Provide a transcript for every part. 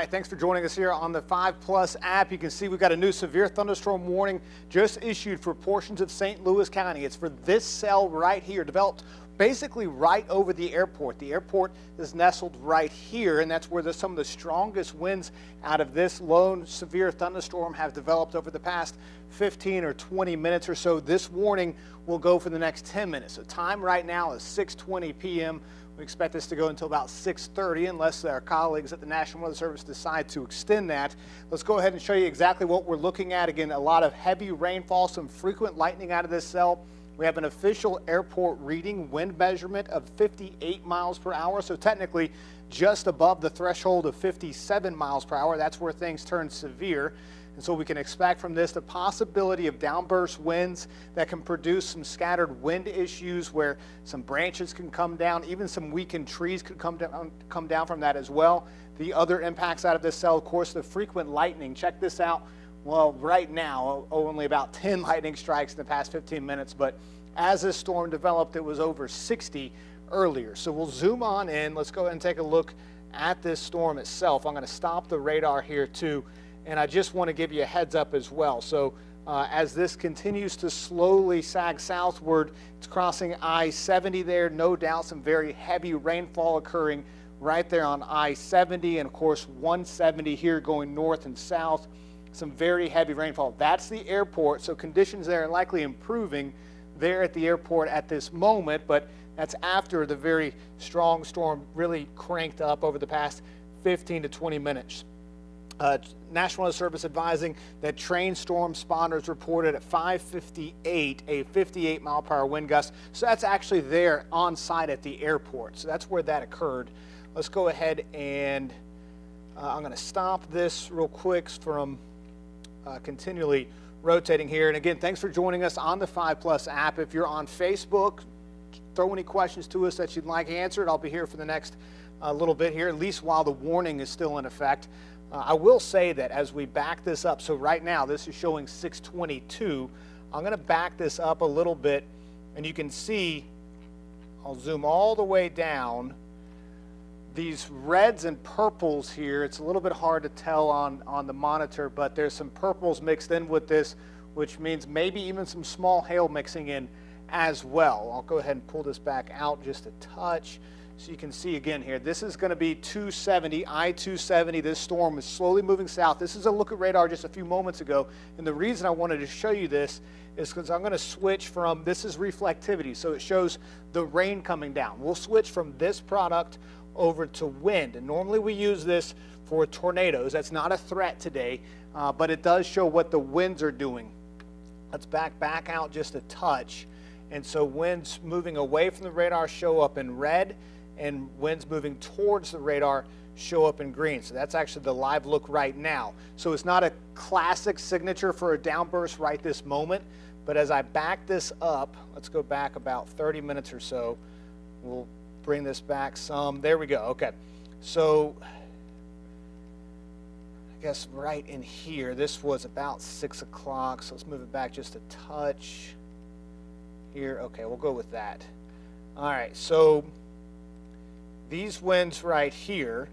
right, thanks for joining us here on the 5 Plus app. You can see we've got a new severe thunderstorm warning just issued for portions of St. Louis County. It's for this cell right here, developed basically right over the airport. The airport is nestled right here, and that's where some of the strongest winds out of this lone severe thunderstorm have developed over the past 15 or 20 minutes or so. This warning will go for the next 10 minutes. The time right now is 6:20 p.m. We expect this to go until about 6:30 unless our colleagues at the National Weather Service decide to extend that. Let's go ahead and show you exactly what we're looking at. Again, a lot of heavy rainfall, some frequent lightning out of this cell. We have an official airport reading wind measurement of 58 miles per hour, so technically just above the threshold of 57 miles per hour. That's where things turn severe. And so we can expect from this the possibility of downburst winds that can produce some scattered wind issues where some branches can come down, even some weakened trees could come down from that as well. The other impacts out of this cell, of course, the frequent lightning. Check this out. Well, right now, only about 10 lightning strikes in the past 15 minutes, but as this storm developed, it was over 60 earlier. So we'll zoom on in. Let's go ahead and take a look at this storm itself. I'm going to stop the radar here too, and I just want to give you a heads up as well. So as this continues to slowly sag southward, it's crossing I-70 there. No doubt some very heavy rainfall occurring right there on I-70, and of course 170 here going north and south. Some very heavy rainfall. That's the airport, so conditions there are likely improving there at the airport at this moment, but that's after the very strong storm really cranked up over the past 15 to 20 minutes. National Weather Service advising that train storm spawners reported at 5:58 a 58 mile per hour wind gust. So that's actually there on site at the airport. So that's where that occurred. Let's go ahead and I'm going to stop this real quick from continually rotating here. And again, thanks for joining us on the 5 Plus app. If you're on Facebook, throw any questions to us that you'd like answered. I'll be here for the next little bit here, at least while the warning is still in effect. I will say that as we back this up, so right now this is showing 6:22. I'm going to back this up a little bit, and you can see, I'll zoom all the way down. These reds and purples here, it's a little bit hard to tell on the monitor, but there's some purples mixed in with this, which means maybe even some small hail mixing in as well. I'll go ahead and pull this back out just a touch so you can see again here. This is going to be 270, I-270. This storm is slowly moving south. This is a look at radar just a few moments ago, and the reason I wanted to show you this is because I'm going to switch from, this is reflectivity, so it shows the rain coming down. We'll switch from this product over to wind, and normally we use this for tornadoes. That's not a threat today, but it does show what the winds are doing. Let's back out just a touch, and so winds moving away from the radar show up in red, and winds moving towards the radar show up in green. So that's actually the live look right now. So it's not a classic signature for a downburst right this moment, but as I back this up, let's go back about 30 minutes or so. We'll bring this back some. There we go. Okay. So I guess right in here, this was about 6 o'clock. So let's move it back just a touch here. Okay, we'll go with that. All right. So these winds right here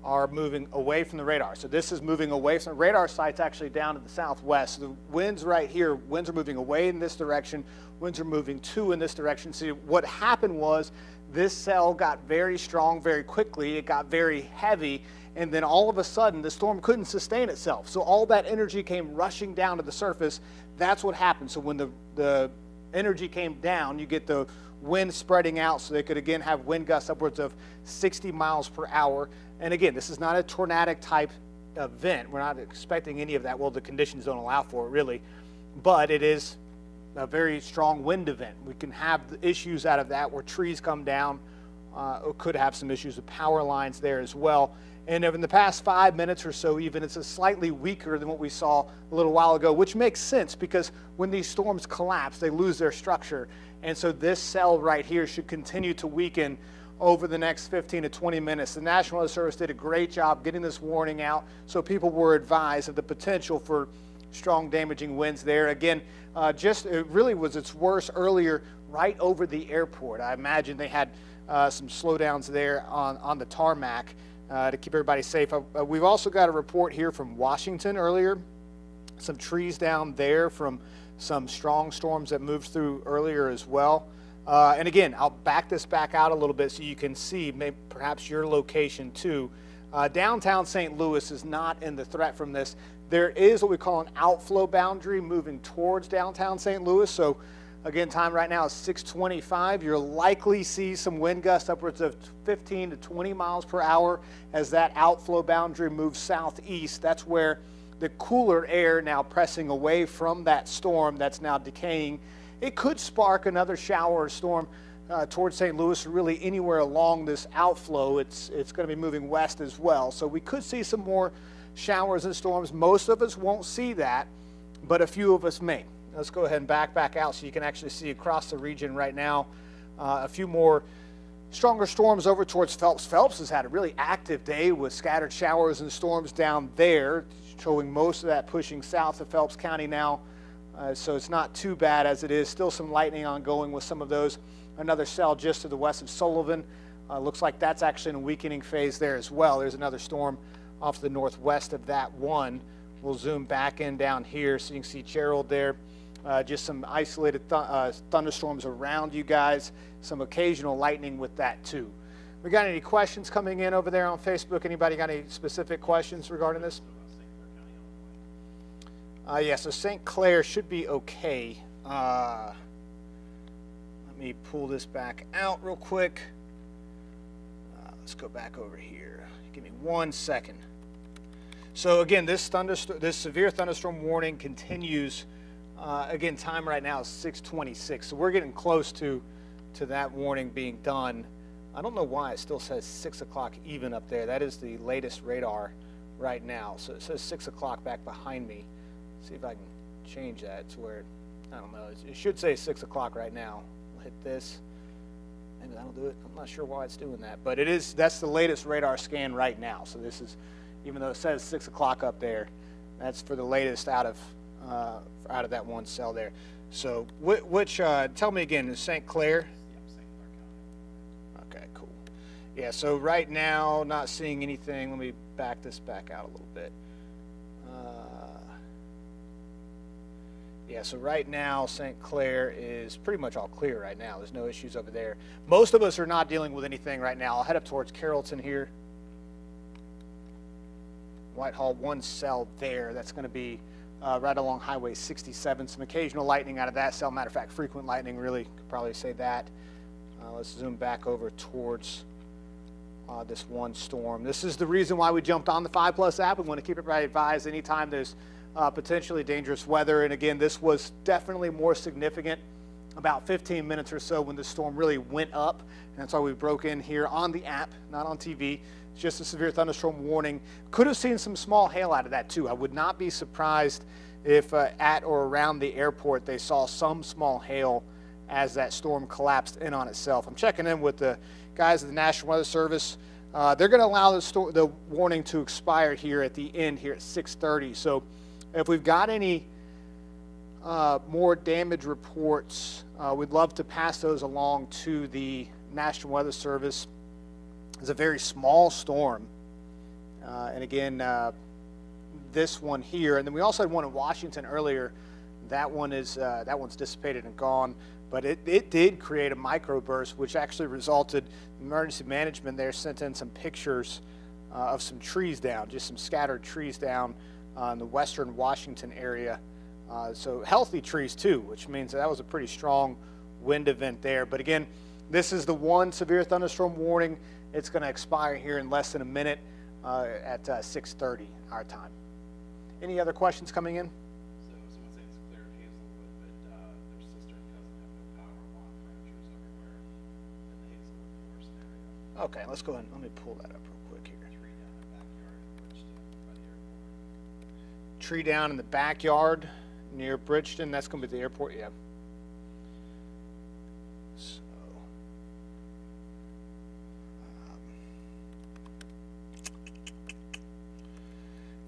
are moving away from the radar. So this is moving away from the radar site's actually down to the southwest. So the winds right here, winds are moving away in this direction. Winds are moving in this direction. See, what happened was this cell got very strong very quickly. It got very heavy, and then all of a sudden the storm couldn't sustain itself. So all that energy came rushing down to the surface. That's what happened. So when the energy came down, you get the wind spreading out, so they could again have wind gusts upwards of 60 miles per hour. And again, this is not a tornadic type event. We're not expecting any of that. Well, the conditions don't allow for it really, but it is a very strong wind event. We can have the issues out of that where trees come down, or could have some issues with power lines there as well. And in the past 5 minutes or so even, it's a slightly weaker than what we saw a little while ago, which makes sense because when these storms collapse, they lose their structure. And so this cell right here should continue to weaken over the next 15 to 20 minutes. The National Weather Service did a great job getting this warning out, so people were advised of the potential for strong damaging winds there. Again, it really was its worst earlier right over the airport. I imagine they had some slowdowns there on the tarmac. to keep everybody safe. We've also got a report here from Washington earlier. Some trees down there from some strong storms that moved through earlier as well. And again, I'll back this back out a little bit so you can see maybe perhaps your location too. Downtown St. Louis is not in the threat from this. There is what we call an outflow boundary moving towards downtown St. Louis. So again, time right now is 6:25. You'll likely see some wind gusts upwards of 15 to 20 miles per hour as that outflow boundary moves southeast. That's where the cooler air now pressing away from that storm that's now decaying. It could spark another shower or storm towards St. Louis, or really anywhere along this outflow. It's going to be moving west as well. So we could see some more showers and storms. Most of us won't see that, but a few of us may. Let's go ahead and back out so you can actually see across the region right now a few more stronger storms over towards Phelps. Phelps has had a really active day with scattered showers and storms down there, showing most of that pushing south of Phelps County now. So it's not too bad as it is. Still some lightning ongoing with some of those. Another cell just to the west of Sullivan. Looks like that's actually in a weakening phase there as well. There's another storm off to the northwest of that one. We'll zoom back in down here so you can see Gerald there. Just some isolated thunderstorms around you guys. Some occasional lightning with that too. We got any questions coming in over there on Facebook? Anybody got any specific questions regarding this? Yeah, so St. Clair should be okay. Let me pull this back out real quick. Let's go back over here. Give me 1 second. So again, this severe thunderstorm warning continues. Again, time right now is 6:26, so we're getting close to that warning being done. I don't know why it still says 6 o'clock even up there. That is the latest radar right now. So it says 6 o'clock back behind me. See if I can change that to where, I don't know, it should say 6 o'clock right now. I'll hit this. Maybe that'll do it. I'm not sure why it's doing that, but that's the latest radar scan right now. So this is, even though it says 6 o'clock up there, that's for the latest out of that one cell there. So which tell me again, is St. Clair? Yep, St. Clair County. Okay, cool. Yeah, so right now, not seeing anything. Let me back this back out a little bit. Yeah, so right now, St. Clair is pretty much all clear right now. There's no issues over there. Most of us are not dealing with anything right now. I'll head up towards Carrollton here. Whitehall, one cell there. That's going to be right along Highway 67. Some occasional lightning out of that cell. Matter of fact, frequent lightning, really, could probably say that. Let's zoom back over towards this one storm. This is the reason why we jumped on the 5+ app. We want to keep everybody advised anytime there's potentially dangerous weather. And again, this was definitely more significant about 15 minutes or so when the storm really went up. And that's why we broke in here on the app, not on TV. It's just a severe thunderstorm warning. Could have seen some small hail out of that too. I would not be surprised if at or around the airport they saw some small hail as that storm collapsed in on itself. I'm checking in with the guys at the National Weather Service. They're going to allow the warning to expire here at the end here at 6:30. So if we've got any more damage reports, we'd love to pass those along to the National Weather Service. It's a very small storm. And again, this one here, and then we also had one in Washington earlier. That one's dissipated and gone, but it did create a microburst, which actually resulted in emergency management there sent in some pictures of some trees down, just some scattered trees down in the western Washington area. So healthy trees too, which means that was a pretty strong wind event there. But again, this is the one severe thunderstorm warning. It's going to expire here in less than a minute at 6:30 our time. Any other questions coming in? So someone saying it's clear of Hazelwood, but their sister and cousin have no power, lawn furniture's everywhere in the Hazelwood forest area. Okay, let's go ahead. Let me pull that up real quick here. Tree down in the backyard Tree down in the backyard near at Bridgeton by the airport. Bridgeton. That's going to be the airport, yeah. So,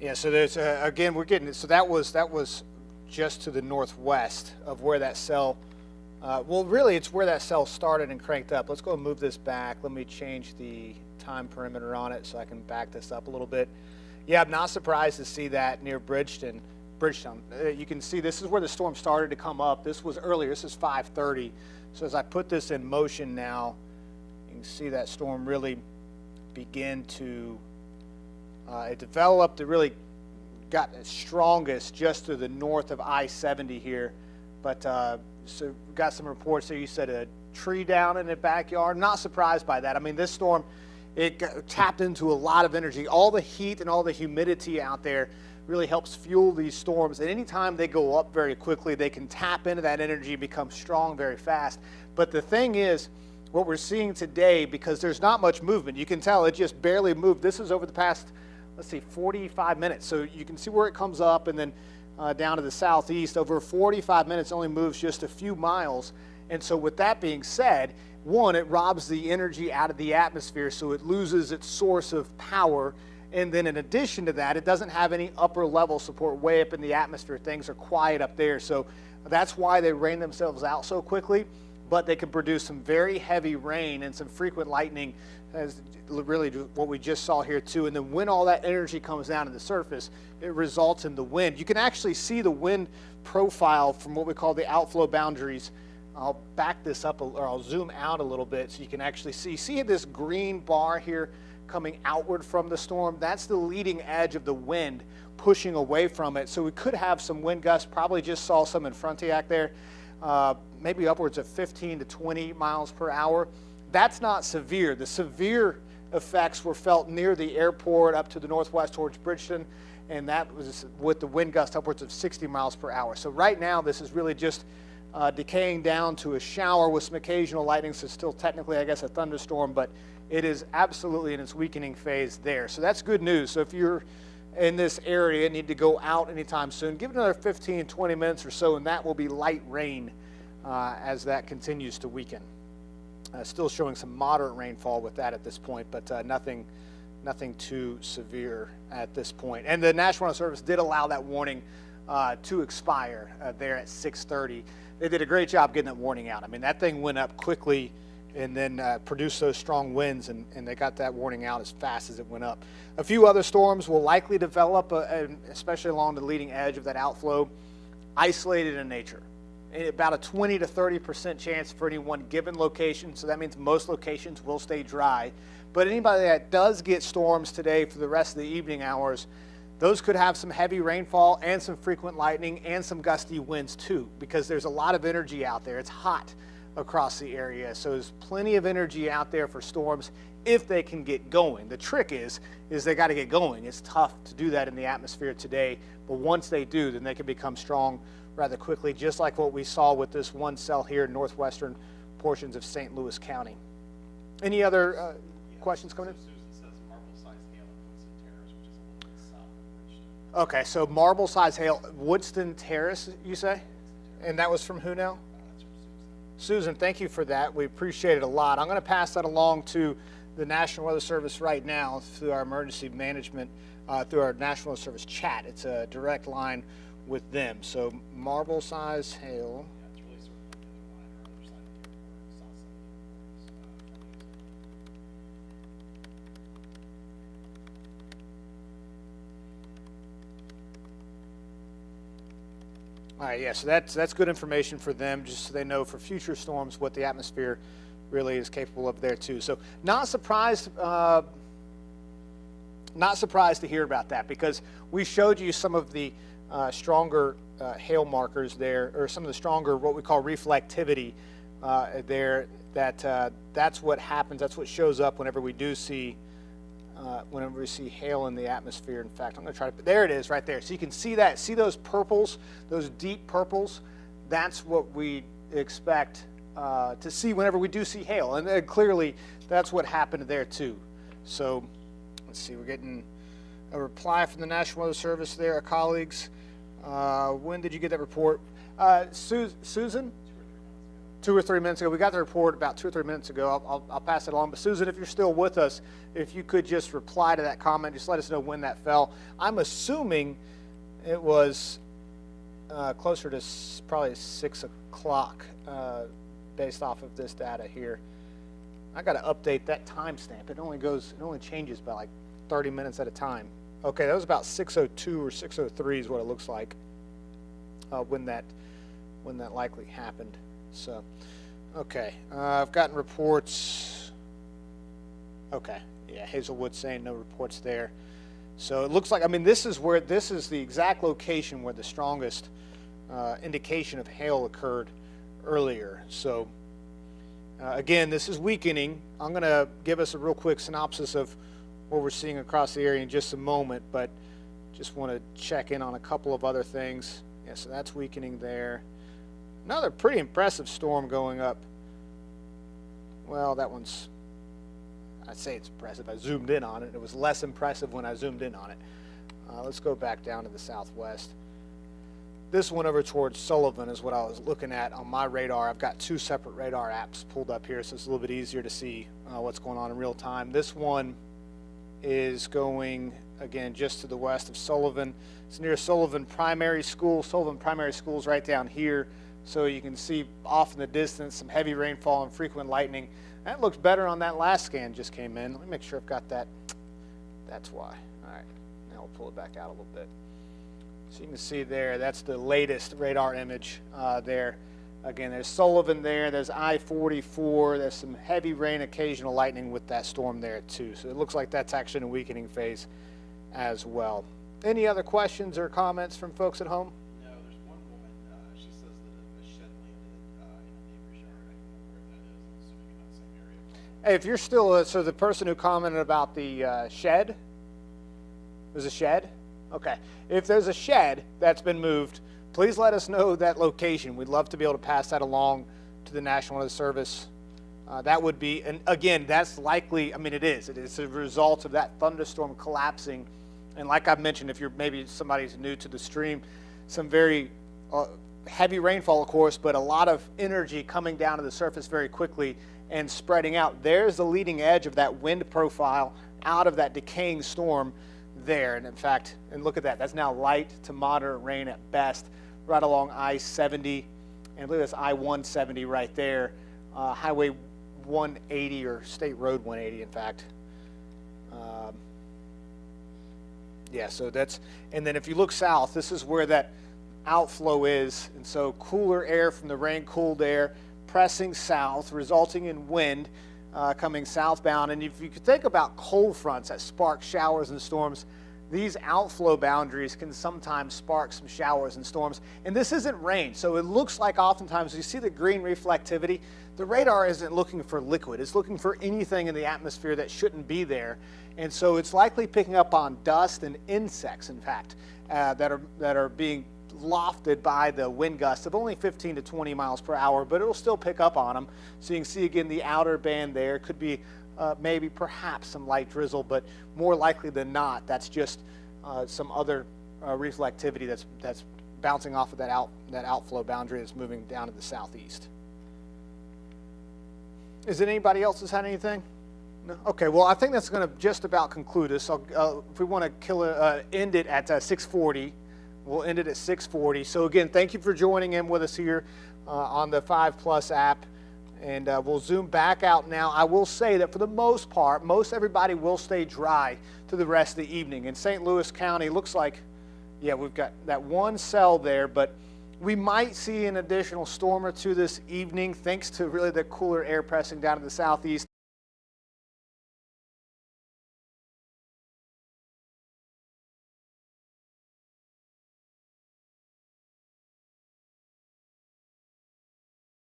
yeah. So there's again, we're getting. So that was just to the northwest of where that cell. Well, really, it's where that cell started and cranked up. Let's go and move this back. Let me change the time perimeter on it so I can back this up a little bit. Yeah, I'm not surprised to see that near Bridgetown. You can see this is where the storm started to come up. This was earlier. This is 5:30. So as I put this in motion now, you can see that storm really begin to it developed. It really got its strongest just to the north of I-70 here. But so we got some reports there. You said a tree down in the backyard. I'm not surprised by that. I mean, this storm, it tapped into a lot of energy. All the heat and all the humidity out there really helps fuel these storms. And anytime they go up very quickly, they can tap into that energy, become strong very fast. But the thing is, what we're seeing today, because there's not much movement, you can tell it just barely moved. This is over the past, let's see, 45 minutes. So you can see where it comes up and then down to the southeast. Over 45 minutes, only moves just a few miles. And so with that being said, one, it robs the energy out of the atmosphere, so it loses its source of power. And then in addition to that, it doesn't have any upper level support way up in the atmosphere. Things are quiet up there. So that's why they rain themselves out so quickly. But they can produce some very heavy rain and some frequent lightning, as really what we just saw here too. And then when all that energy comes down to the surface, it results in the wind. You can actually see the wind profile from what we call the outflow boundaries. I'll back this up, or I'll zoom out a little bit so you can actually see. See this green bar here coming outward from the storm? That's the leading edge of the wind pushing away from it. So we could have some wind gusts. Probably just saw some in Frontenac there. Maybe upwards of 15 to 20 miles per hour. That's not severe. The severe effects were felt near the airport up to the northwest towards Bridgeton, and that was with the wind gust upwards of 60 miles per hour. So right now this is really just decaying down to a shower with some occasional lightning, so still technically, I guess, a thunderstorm, but it is absolutely in its weakening phase there. So that's good news. So if you're in this area and need to go out anytime soon, give it another 15, 20 minutes or so, and that will be light rain as that continues to weaken. Still showing some moderate rainfall with that at this point, but nothing too severe at this point. And the National Weather Service did allow that warning to expire there at 6:30. They did a great job getting that warning out. I mean, that thing went up quickly and then produced those strong winds, and they got that warning out as fast as it went up. A few other storms will likely develop, especially along the leading edge of that outflow, isolated in nature. About a 20 to 30% chance for any one given location, so that means most locations will stay dry. But anybody that does get storms today for the rest of the evening hours, those could have some heavy rainfall and some frequent lightning and some gusty winds too, because there's a lot of energy out there. It's hot across the area, so there's plenty of energy out there for storms if they can get going. The trick is they got to get going. It's tough to do that in the atmosphere today, but once they do, then they can become strong rather quickly, just like what we saw with this one cell here in northwestern portions of St. Louis County. Any other questions coming in? Susan says marble-sized hail at Woodson Terrace, which is a little bit south of Bridgeton. Okay, so marble-sized hail, Woodson Terrace, you say? And that was from who now? That's from Susan. Susan, thank you for that. We appreciate it a lot. I'm going to pass that along to the National Weather Service right now through our emergency management, through our National Weather Service chat. It's a direct line with them. So marble-sized hail. Yeah, it's really sort of on the other line or other side of the airport, south side of the airport. All right, yeah, so that's good information for them, just so they know for future storms what the atmosphere really is capable of there too. So not surprised to hear about that, because we showed you some of the stronger hail markers there, or some of the stronger what we call reflectivity there. That's what happens. That's what shows up whenever we do see hail in the atmosphere. In fact, I'm going to try to. There it is, right there. So you can see that. See those purples, those deep purples. That's what we expect to see whenever we do see hail, and clearly that's what happened there too. So let's see. We're getting a reply from the National Weather Service there, our colleagues. When did you get that report? Susan? 2 or 3 minutes ago. We got the report about 2 or 3 minutes ago. I'll pass it along. But Susan, if you're still with us, if you could just reply to that comment, just let us know when that fell. I'm assuming it was closer to probably 6 o'clock based off of this data here. I got to update that timestamp. It only changes by like 30 minutes at a time. Okay, that was about 6:02 or 6:03 is what it looks like when that likely happened. So, okay, I've gotten reports. Okay, yeah, Hazelwood saying no reports there. So it looks like, I mean, this is the exact location where the strongest indication of hail occurred earlier. So again, this is weakening. I'm going to give us a real quick synopsis of what we're seeing across the area in just a moment, but just want to check in on a couple of other things. Yeah, so that's weakening there. Another pretty impressive storm going up. Well, that one's, I'd say it's impressive. I zoomed in on it. It was less impressive when I zoomed in on it. Let's go back down to the southwest. This one over towards Sullivan is what I was looking at on my radar. I've got two separate radar apps pulled up here, so it's a little bit easier to see what's going on in real time. This one is going, again, just to the west of Sullivan. It's near Sullivan Primary School. Sullivan Primary School is right down here, so you can see off in the distance some heavy rainfall and frequent lightning. That looks better on that last scan just came in. Let me make sure I've got that. That's why. All right, now we'll pull it back out a little bit. So you can see there, that's the latest radar image there. Again, there's Sullivan there, there's I-44, there's some heavy rain, occasional lightning with that storm there too. So it looks like that's actually in a weakening phase as well. Any other questions or comments from folks at home? No, there's one woman, she says that a shed landed in a neighbor's yard. I don't know where that is. I'm assuming in that same area. Hey, if you're still, so the person who commented about the shed, there's a shed? Okay. If there's a shed that's been moved, please let us know that location. We'd love to be able to pass that along to the National Weather Service. That would be, and again, that's likely, I mean, it is a result of that thunderstorm collapsing. And like I've mentioned, if you're maybe somebody's new to the stream, some very heavy rainfall, of course, but a lot of energy coming down to the surface very quickly and spreading out. There's the leading edge of that wind profile out of that decaying storm there. And in fact, and look at that, that's now light to moderate rain at best right along I-70, and I believe that's I-170 right there, Highway 180 or State Road 180 in fact. Yeah, so that's, and then if you look south, this is where that outflow is, and so cooler air from the rain, cooled air pressing south, resulting in wind coming southbound. And if you could think about cold fronts that spark showers and storms, these outflow boundaries can sometimes spark some showers and storms. And this isn't rain, so it looks like oftentimes you see the green reflectivity. The radar isn't looking for liquid. It's looking for anything in the atmosphere that shouldn't be there. And so it's likely picking up on dust and insects, in fact, that are being lofted by the wind gusts of only 15 to 20 miles per hour, but it'll still pick up on them. So you can see again the outer band there. Could be maybe perhaps some light drizzle, but more likely than not, that's just some other reflectivity that's bouncing off of that outflow boundary that's moving down to the southeast. Is it anybody else that's had anything? No? Okay, well, I think that's going to just about conclude us. If we want to end it at 6:40, we'll end it at 6:40. So again, thank you for joining in with us here on the 5 Plus app. And we'll zoom back out now. I will say that for the most part, most everybody will stay dry to the rest of the evening. In St. Louis County, looks like, yeah, we've got that one cell there, but we might see an additional storm or two this evening thanks to really the cooler air pressing down to the southeast.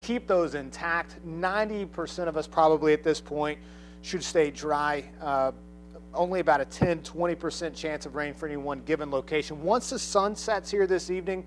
Keep those intact. 90% of us probably at this point should stay dry. Only about a 10-20% chance of rain for any one given location. Once the sun sets here this evening,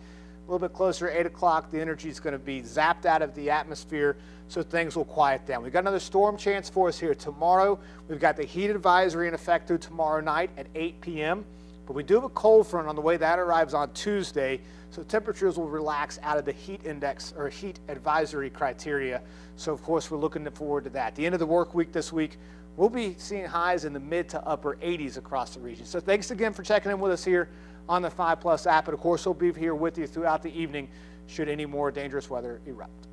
a little bit closer to 8 o'clock, the energy is going to be zapped out of the atmosphere, so things will quiet down. We've got another storm chance for us here tomorrow. We've got the heat advisory in effect through tomorrow night at 8 p.m. But we do have a cold front on the way. That arrives on Tuesday, so temperatures will relax out of the heat index or heat advisory criteria. So of course we're looking forward to that. The end of the work week this week, we'll be seeing highs in the mid to upper 80s across the region. So thanks again for checking in with us here on the 5 Plus app. And of course we'll be here with you throughout the evening should any more dangerous weather erupt.